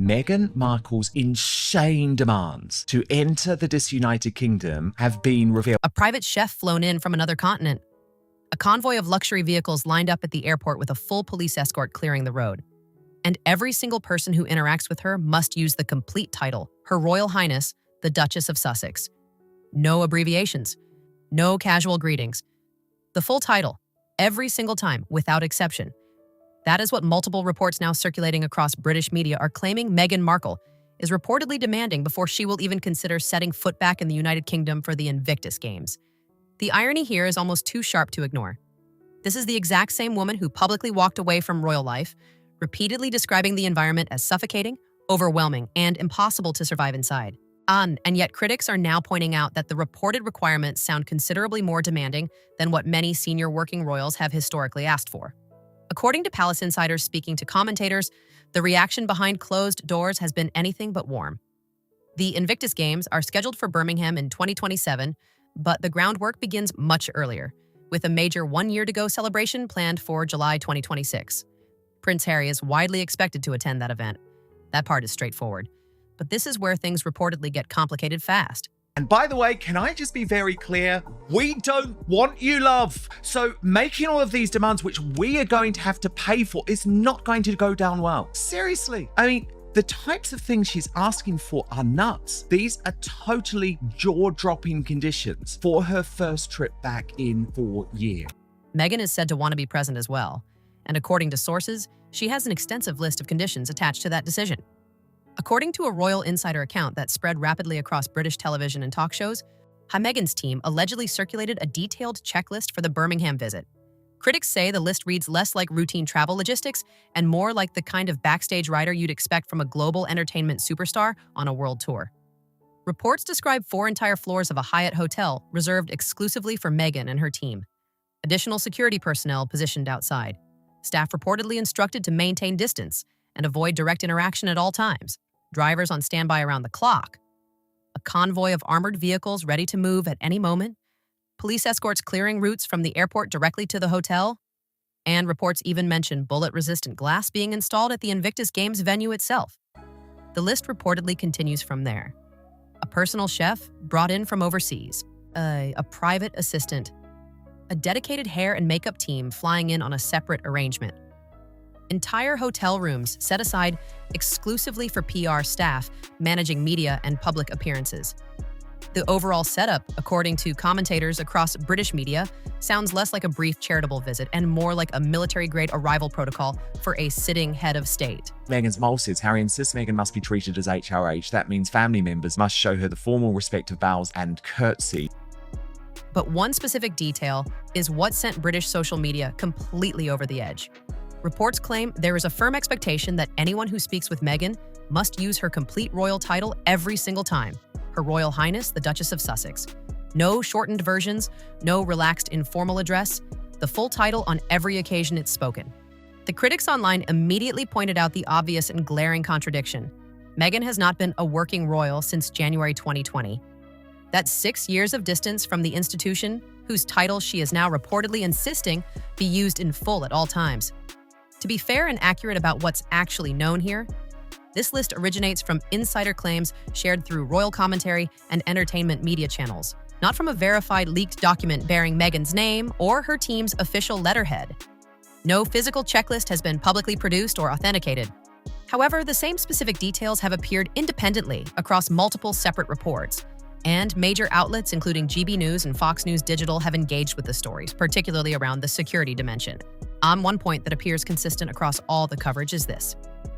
Meghan Markle's insane demands to enter the disunited kingdom have been revealed. A private chef flown in from another continent. A convoy of luxury vehicles lined up at the airport with a full police escort clearing the road. And every single person who interacts with her must use the complete title, Her Royal Highness, the Duchess of Sussex. No abbreviations. No casual greetings. The full title, every single time, without exception. That is what multiple reports now circulating across British media are claiming Meghan Markle is reportedly demanding before she will even consider setting foot back in the United Kingdom for the Invictus Games. The irony here is almost too sharp to ignore. This is the exact same woman who publicly walked away from royal life, repeatedly describing the environment as suffocating, overwhelming, and impossible to survive inside. And yet critics are now pointing out that the reported requirements sound considerably more demanding than what many senior working royals have historically asked for. According to palace insiders speaking to commentators, the reaction behind closed doors has been anything but warm. The Invictus Games are scheduled for Birmingham in 2027, but the groundwork begins much earlier, with a major one-year-to-go celebration planned for July 2026. Prince Harry is widely expected to attend that event. That part is straightforward. But this is where things reportedly get complicated fast. And by the way, can I just be very clear? We don't want you, love. So making all of these demands, which we are going to have to pay for, is not going to go down well. Seriously. I mean, the types of things she's asking for are nuts. These are totally jaw-dropping conditions for her first trip back in 4 years. Meghan is said to want to be present as well. And according to sources, she has an extensive list of conditions attached to that decision. According to a royal insider account that spread rapidly across British television and talk shows, Meghan's team allegedly circulated a detailed checklist for the Birmingham visit. Critics say the list reads less like routine travel logistics and more like the kind of backstage rider you'd expect from a global entertainment superstar on a world tour. Reports describe 4 entire floors of a Hyatt hotel reserved exclusively for Meghan and her team. Additional security personnel positioned outside. Staff reportedly instructed to maintain distance and avoid direct interaction at all times. Drivers on standby around the clock. A convoy of armored vehicles ready to move at any moment. Police escorts clearing routes from the airport directly to the hotel. And reports even mention bullet-resistant glass being installed at the Invictus Games venue itself. The list reportedly continues from there. A personal chef brought in from overseas. A private assistant. A dedicated hair and makeup team flying in on a separate arrangement. Entire hotel rooms set aside exclusively for PR staff managing media and public appearances. The overall setup, according to commentators across British media, sounds less like a brief charitable visit and more like a military-grade arrival protocol for a sitting head of state. Meghan's mole says Harry insists Meghan must be treated as HRH. That means family members must show her the formal respect of bows and curtsy. But one specific detail is what sent British social media completely over the edge. Reports claim there is a firm expectation that anyone who speaks with Meghan must use her complete royal title every single time. Her Royal Highness, the Duchess of Sussex. No shortened versions, no relaxed informal address, the full title on every occasion it's spoken. The critics online immediately pointed out the obvious and glaring contradiction. Meghan has not been a working royal since January 2020. That's 6 years of distance from the institution, whose title she is now reportedly insisting be used in full at all times. To be fair and accurate about what's actually known here, this list originates from insider claims shared through royal commentary and entertainment media channels, not from a verified leaked document bearing Meghan's name or her team's official letterhead. No physical checklist has been publicly produced or authenticated. However, the same specific details have appeared independently across multiple separate reports, and major outlets including GB News and Fox News Digital have engaged with the stories, particularly around the security dimension. One point that appears consistent across all the coverage is this.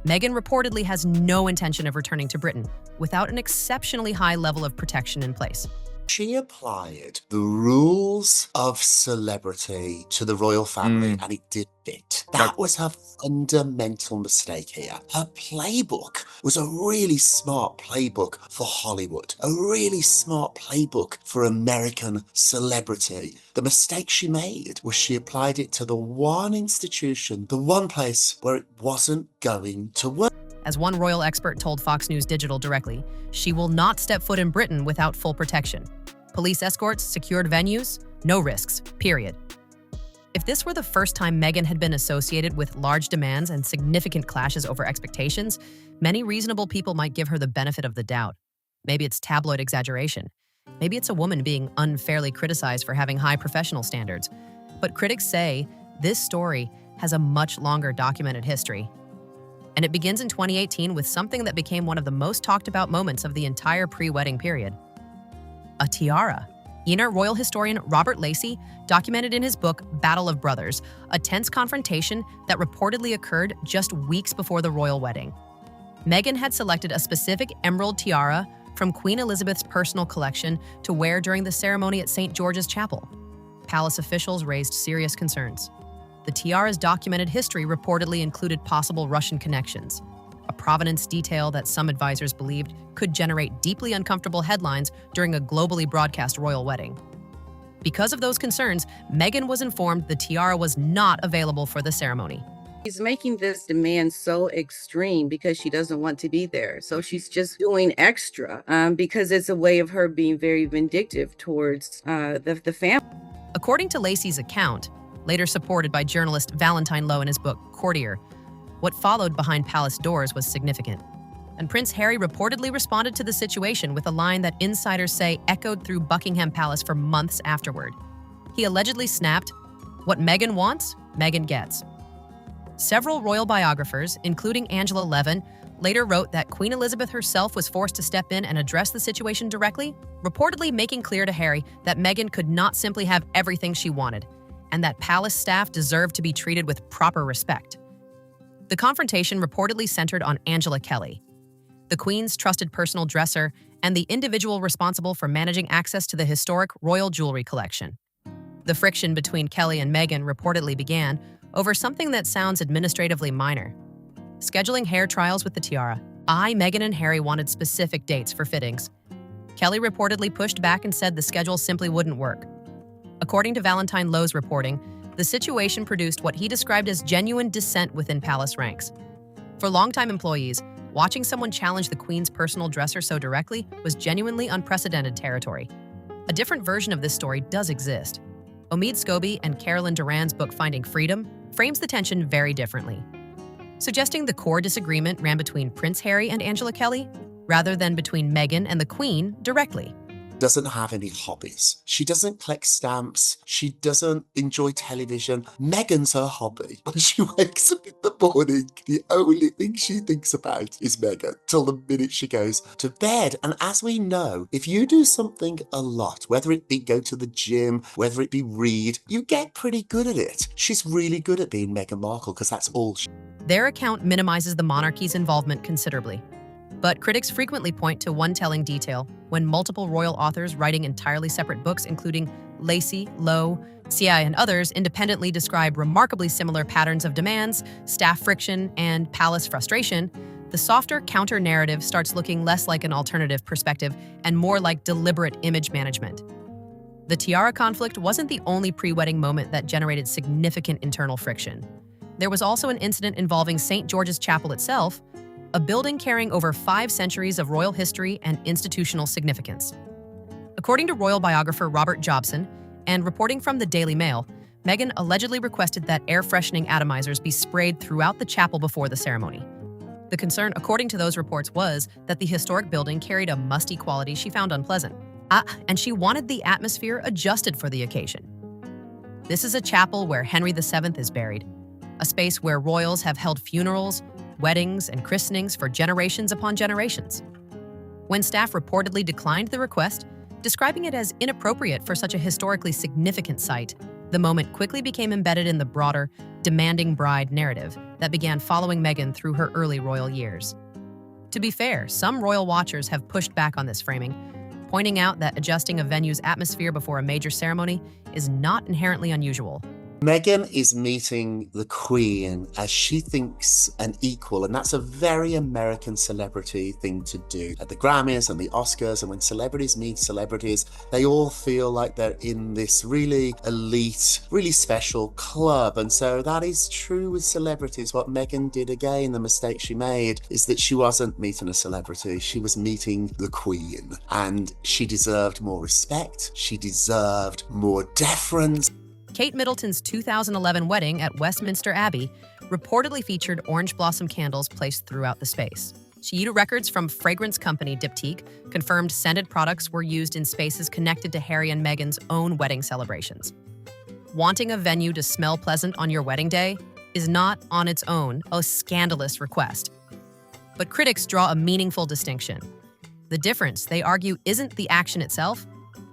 Meghan reportedly has no intention of returning to Britain without an exceptionally high level of protection in place. She applied the rules of celebrity to the royal family and it did fit. That was her fundamental mistake here. Her playbook was a really smart playbook for Hollywood, a really smart playbook for American celebrity. The mistake she made was she applied it to the one institution, the one place where it wasn't going to work. As one royal expert told Fox News Digital directly, she will not step foot in Britain without full protection. Police escorts, secured venues, no risks, period. If this were the first time Meghan had been associated with large demands and significant clashes over expectations, many reasonable people might give her the benefit of the doubt. Maybe it's tabloid exaggeration. Maybe it's a woman being unfairly criticized for having high professional standards. But critics say this story has a much longer documented history. And it begins in 2018 with something that became one of the most talked about moments of the entire pre-wedding period: a tiara. Inner royal historian Robert Lacey documented in his book Battle of Brothers a tense confrontation that reportedly occurred just weeks before the royal wedding. Meghan had selected a specific emerald tiara from Queen Elizabeth's personal collection to wear during the ceremony at St. George's Chapel. Palace officials raised serious concerns. The tiara's documented history reportedly included possible Russian connections, a provenance detail that some advisors believed could generate deeply uncomfortable headlines during a globally broadcast royal wedding. Because of those concerns, Meghan was informed the tiara was not available for the ceremony. She's making this demand so extreme because she doesn't want to be there. So she's just doing extra because it's a way of her being very vindictive towards the family. According to Lacey's account, later supported by journalist Valentine Lowe in his book Courtier, what followed behind palace doors was significant. And Prince Harry reportedly responded to the situation with a line that insiders say echoed through Buckingham Palace for months afterward. He allegedly snapped, "What Meghan wants, Meghan gets." Several royal biographers, including Angela Levin, later wrote that Queen Elizabeth herself was forced to step in and address the situation directly, reportedly making clear to Harry that Meghan could not simply have everything she wanted, and that palace staff deserved to be treated with proper respect. The confrontation reportedly centered on Angela Kelly, the Queen's trusted personal dresser and the individual responsible for managing access to the historic royal jewelry collection. The friction between Kelly and Meghan reportedly began over something that sounds administratively minor: scheduling hair trials with the tiara. Meghan and Harry wanted specific dates for fittings. Kelly reportedly pushed back and said the schedule simply wouldn't work. According to Valentine Lowe's reporting, the situation produced what he described as genuine dissent within palace ranks. For longtime employees, watching someone challenge the Queen's personal dresser so directly was genuinely unprecedented territory. A different version of this story does exist. Omid Scobie and Carolyn Duran's book Finding Freedom frames the tension very differently, suggesting the core disagreement ran between Prince Harry and Angela Kelly, rather than between Meghan and the Queen directly. Doesn't have any hobbies. She doesn't collect stamps. She doesn't enjoy television. Meghan's her hobby. When she wakes up in the morning, the only thing she thinks about is Meghan till the minute she goes to bed. And as we know, if you do something a lot, whether it be go to the gym, whether it be read, you get pretty good at it. She's really good at being Meghan Markle because that's all she... Their account minimizes the monarchy's involvement considerably. But critics frequently point to one telling detail when multiple royal authors writing entirely separate books, including Lacey, Lowe, CI, and others, independently describe remarkably similar patterns of demands, staff friction, and palace frustration. The softer counter-narrative starts looking less like an alternative perspective and more like deliberate image management. The tiara conflict wasn't the only pre-wedding moment that generated significant internal friction. There was also an incident involving St. George's Chapel itself, a building carrying over 5 centuries of royal history and institutional significance. According to royal biographer Robert Jobson, and reporting from the Daily Mail, Meghan allegedly requested that air-freshening atomizers be sprayed throughout the chapel before the ceremony. The concern, according to those reports, was that the historic building carried a musty quality she found unpleasant. And she wanted the atmosphere adjusted for the occasion. This is a chapel where Henry VII is buried, a space where royals have held funerals, weddings, and christenings for generations upon generations. When staff reportedly declined the request, describing it as inappropriate for such a historically significant site, the moment quickly became embedded in the broader, demanding bride narrative that began following Meghan through her early royal years. To be fair, some royal watchers have pushed back on this framing, pointing out that adjusting a venue's atmosphere before a major ceremony is not inherently unusual. Meghan is meeting the Queen as she thinks an equal, and that's a very American celebrity thing to do. At the Grammys and the Oscars, and when celebrities meet celebrities, they all feel like they're in this really elite, really special club. And so that is true with celebrities. What Meghan did again, the mistake she made, is that she wasn't meeting a celebrity. She was meeting the Queen, and she deserved more respect. She deserved more deference. Kate Middleton's 2011 wedding at Westminster Abbey reportedly featured orange blossom candles placed throughout the space. Chiita records from fragrance company Diptyque confirmed scented products were used in spaces connected to Harry and Meghan's own wedding celebrations. Wanting a venue to smell pleasant on your wedding day is not, on its own, a scandalous request. But critics draw a meaningful distinction. The difference, they argue, isn't the action itself,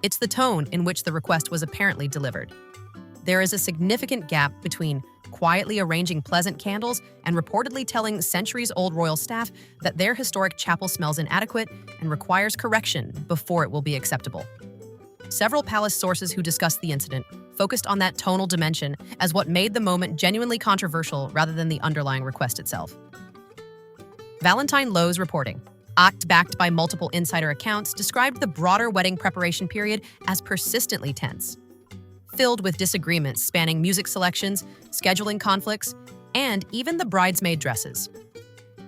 it's the tone in which the request was apparently delivered. There is a significant gap between quietly arranging pleasant candles and reportedly telling centuries-old royal staff that their historic chapel smells inadequate and requires correction before it will be acceptable. Several palace sources who discussed the incident focused on that tonal dimension as what made the moment genuinely controversial rather than the underlying request itself. Valentine Lowe's reporting, backed by multiple insider accounts, described the broader wedding preparation period as persistently tense, filled with disagreements spanning music selections, scheduling conflicts, and even the bridesmaid dresses.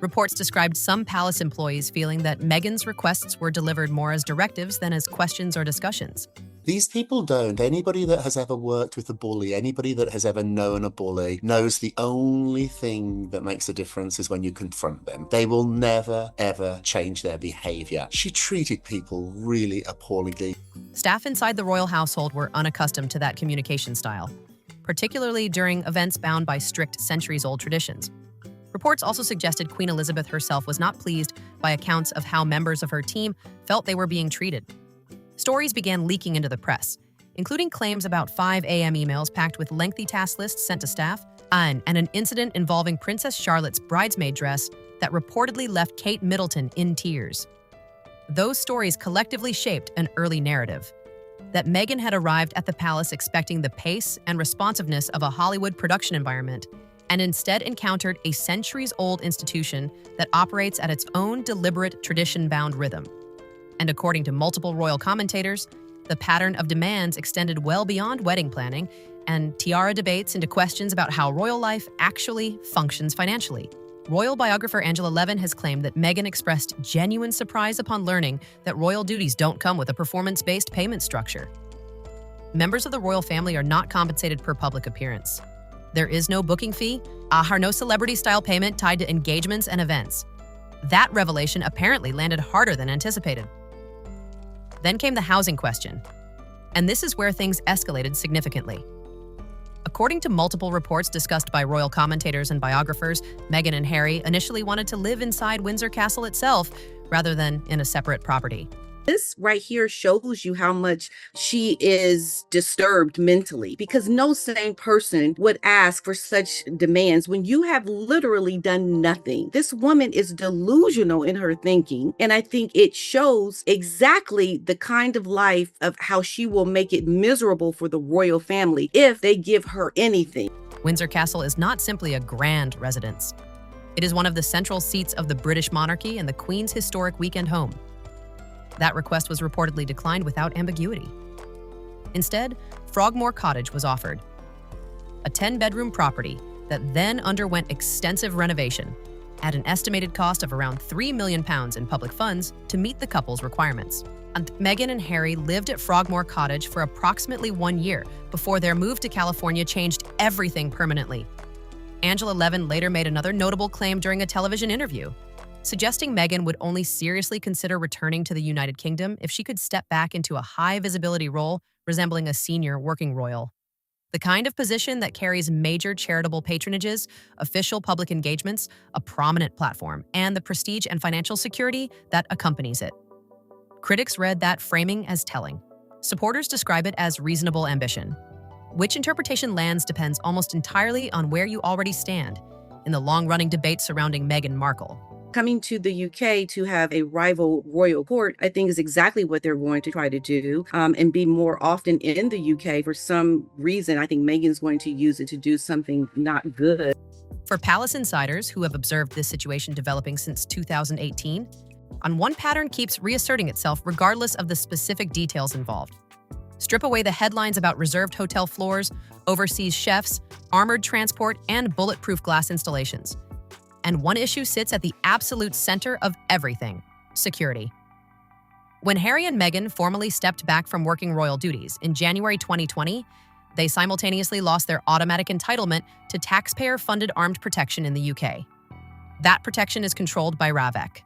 Reports described some palace employees feeling that Meghan's requests were delivered more as directives than as questions or discussions. These people don't. Anybody that has ever worked with a bully, anybody that has ever known a bully, knows the only thing that makes a difference is when you confront them. They will never, ever change their behavior. She treated people really appallingly. Staff inside the royal household were unaccustomed to that communication style, particularly during events bound by strict centuries-old traditions. Reports also suggested Queen Elizabeth herself was not pleased by accounts of how members of her team felt they were being treated. Stories began leaking into the press, including claims about 5 a.m. emails packed with lengthy task lists sent to staff, and an incident involving Princess Charlotte's bridesmaid dress that reportedly left Kate Middleton in tears. Those stories collectively shaped an early narrative that Meghan had arrived at the palace expecting the pace and responsiveness of a Hollywood production environment and instead encountered a centuries-old institution that operates at its own deliberate, tradition-bound rhythm. And according to multiple royal commentators, the pattern of demands extended well beyond wedding planning and tiara debates into questions about how royal life actually functions financially. Royal biographer Angela Levin has claimed that Meghan expressed genuine surprise upon learning that royal duties don't come with a performance-based payment structure. Members of the royal family are not compensated per public appearance. There is no booking fee, or no celebrity-style payment tied to engagements and events. That revelation apparently landed harder than anticipated. Then came the housing question, and this is where things escalated significantly. According to multiple reports discussed by royal commentators and biographers, Meghan and Harry initially wanted to live inside Windsor Castle itself rather than in a separate property. This right here shows you how much she is disturbed mentally, because no sane person would ask for such demands when you have literally done nothing. This woman is delusional in her thinking, and I think it shows exactly the kind of life of how she will make it miserable for the royal family if they give her anything. Windsor Castle is not simply a grand residence. It is one of the central seats of the British monarchy and the Queen's historic weekend home. That request was reportedly declined without ambiguity. Instead, Frogmore Cottage was offered, a 10-bedroom property that then underwent extensive renovation at an estimated cost of around £3 million in public funds to meet the couple's requirements. And Meghan and Harry lived at Frogmore Cottage for approximately 1 year before their move to California changed everything permanently. Angela Levin later made another notable claim during a television interview, suggesting Meghan would only seriously consider returning to the United Kingdom if she could step back into a high-visibility role resembling a senior working royal. The kind of position that carries major charitable patronages, official public engagements, a prominent platform, and the prestige and financial security that accompanies it. Critics read that framing as telling. Supporters describe it as reasonable ambition. Which interpretation lands depends almost entirely on where you already stand in the long-running debate surrounding Meghan Markle. Coming to the UK to have a rival royal court, I think is exactly what they're going to try to do, and be more often in the UK. For some reason, I think Meghan's going to use it to do something not good. For palace insiders who have observed this situation developing since 2018, one pattern keeps reasserting itself regardless of the specific details involved. Strip away the headlines about reserved hotel floors, overseas chefs, armored transport, and bulletproof glass installations. And one issue sits at the absolute center of everything: security. When Harry and Meghan formally stepped back from working royal duties in January 2020, They simultaneously lost their automatic entitlement to taxpayer-funded armed protection in the UK. That protection is controlled by RAVEC,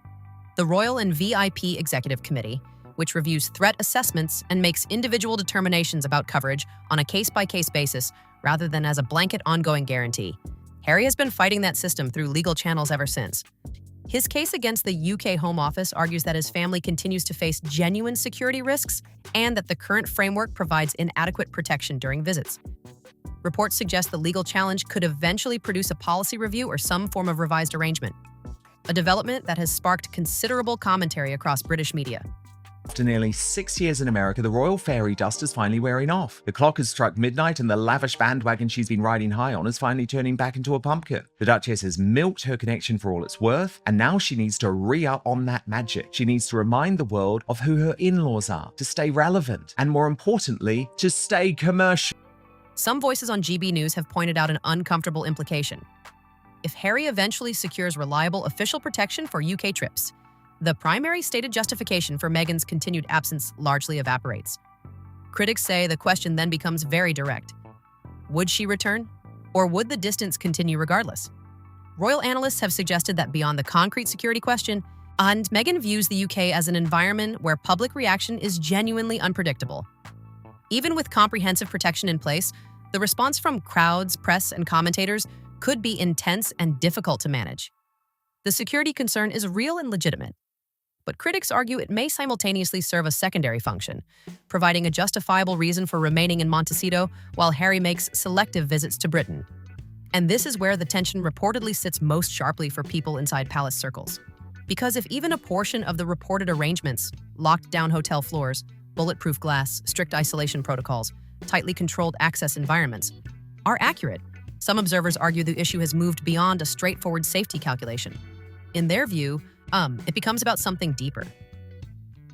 the Royal and VIP Executive Committee, which reviews threat assessments and makes individual determinations about coverage on a case-by-case basis rather than as a blanket ongoing guarantee. Harry has been fighting that system through legal channels ever since. His case against the UK Home Office argues that his family continues to face genuine security risks and that the current framework provides inadequate protection during visits. Reports suggest the legal challenge could eventually produce a policy review or some form of revised arrangement, a development that has sparked considerable commentary across British media. After nearly 6 years in America, the royal fairy dust is finally wearing off. The clock has struck midnight and the lavish bandwagon she's been riding high on is finally turning back into a pumpkin. The Duchess has milked her connection for all it's worth, and now she needs to re-up on that magic. She needs to remind the world of who her in-laws are, to stay relevant, and more importantly, to stay commercial. Some voices on GB News have pointed out an uncomfortable implication. If Harry eventually secures reliable official protection for UK trips, the primary stated justification for Meghan's continued absence largely evaporates. Critics say the question then becomes very direct. Would she return? Or would the distance continue regardless? Royal analysts have suggested that beyond the concrete security question, and Meghan views the UK as an environment where public reaction is genuinely unpredictable. Even with comprehensive protection in place, the response from crowds, press, and commentators could be intense and difficult to manage. The security concern is real and legitimate, but critics argue it may simultaneously serve a secondary function, providing a justifiable reason for remaining in Montecito while Harry makes selective visits to Britain. And this is where the tension reportedly sits most sharply for people inside palace circles. Because if even a portion of the reported arrangements, locked down hotel floors, bulletproof glass, strict isolation protocols, tightly controlled access environments, are accurate, some observers argue the issue has moved beyond a straightforward safety calculation. In their view, it becomes about something deeper.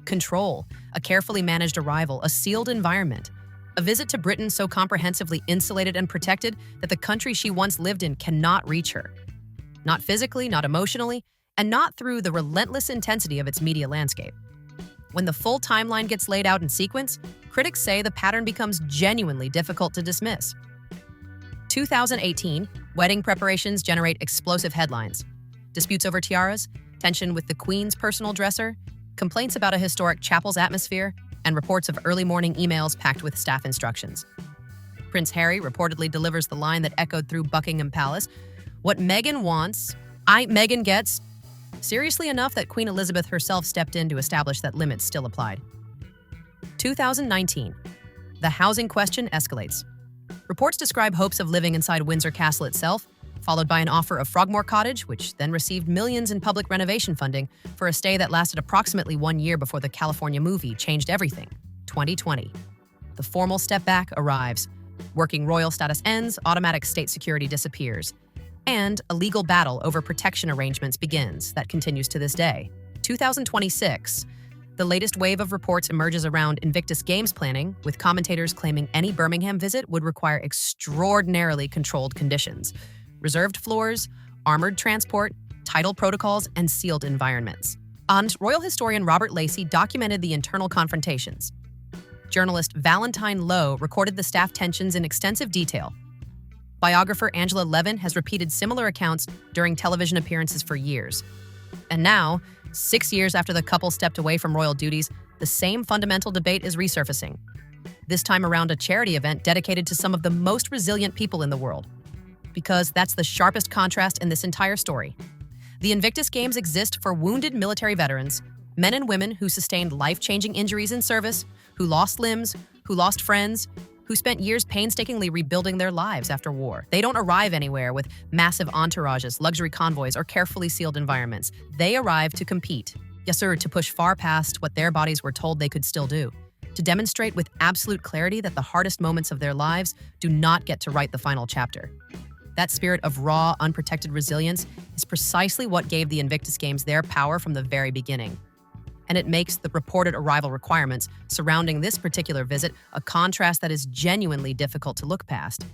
Control, a carefully managed arrival, a sealed environment, a visit to Britain so comprehensively insulated and protected that the country she once lived in cannot reach her. Not physically, not emotionally, and not through the relentless intensity of its media landscape. When the full timeline gets laid out in sequence, critics say the pattern becomes genuinely difficult to dismiss. 2018, wedding preparations generate explosive headlines. Disputes over tiaras, tension with the Queen's personal dresser, complaints about a historic chapel's atmosphere, and reports of early morning emails packed with staff instructions. Prince Harry reportedly delivers the line that echoed through Buckingham Palace, "What Meghan wants, Meghan gets," seriously enough that Queen Elizabeth herself stepped in to establish that limits still applied. 2019, the housing question escalates. Reports describe hopes of living inside Windsor Castle itself, followed by an offer of Frogmore Cottage, which then received millions in public renovation funding for a stay that lasted approximately 1 year before the California movie changed everything, 2020. The formal step back arrives. Working royal status ends, automatic state security disappears. And a legal battle over protection arrangements begins that continues to this day. 2026, the latest wave of reports emerges around Invictus Games planning, with commentators claiming any Birmingham visit would require extraordinarily controlled conditions. Reserved floors, armored transport, title protocols, and sealed environments. And royal historian Robert Lacey documented the internal confrontations. Journalist Valentine Lowe recorded the staff tensions in extensive detail. Biographer Angela Levin has repeated similar accounts during television appearances for years. And now, 6 years after the couple stepped away from royal duties, the same fundamental debate is resurfacing. This time around a charity event dedicated to some of the most resilient people in the world. Because that's the sharpest contrast in this entire story. The Invictus Games exist for wounded military veterans, men and women who sustained life-changing injuries in service, who lost limbs, who lost friends, who spent years painstakingly rebuilding their lives after war. They don't arrive anywhere with massive entourages, luxury convoys, or carefully sealed environments. They arrive to compete. Yes, sir, to push far past what their bodies were told they could still do. To demonstrate with absolute clarity that the hardest moments of their lives do not get to write the final chapter. That spirit of raw, unprotected resilience is precisely what gave the Invictus Games their power from the very beginning. And it makes the reported arrival requirements surrounding this particular visit a contrast that is genuinely difficult to look past.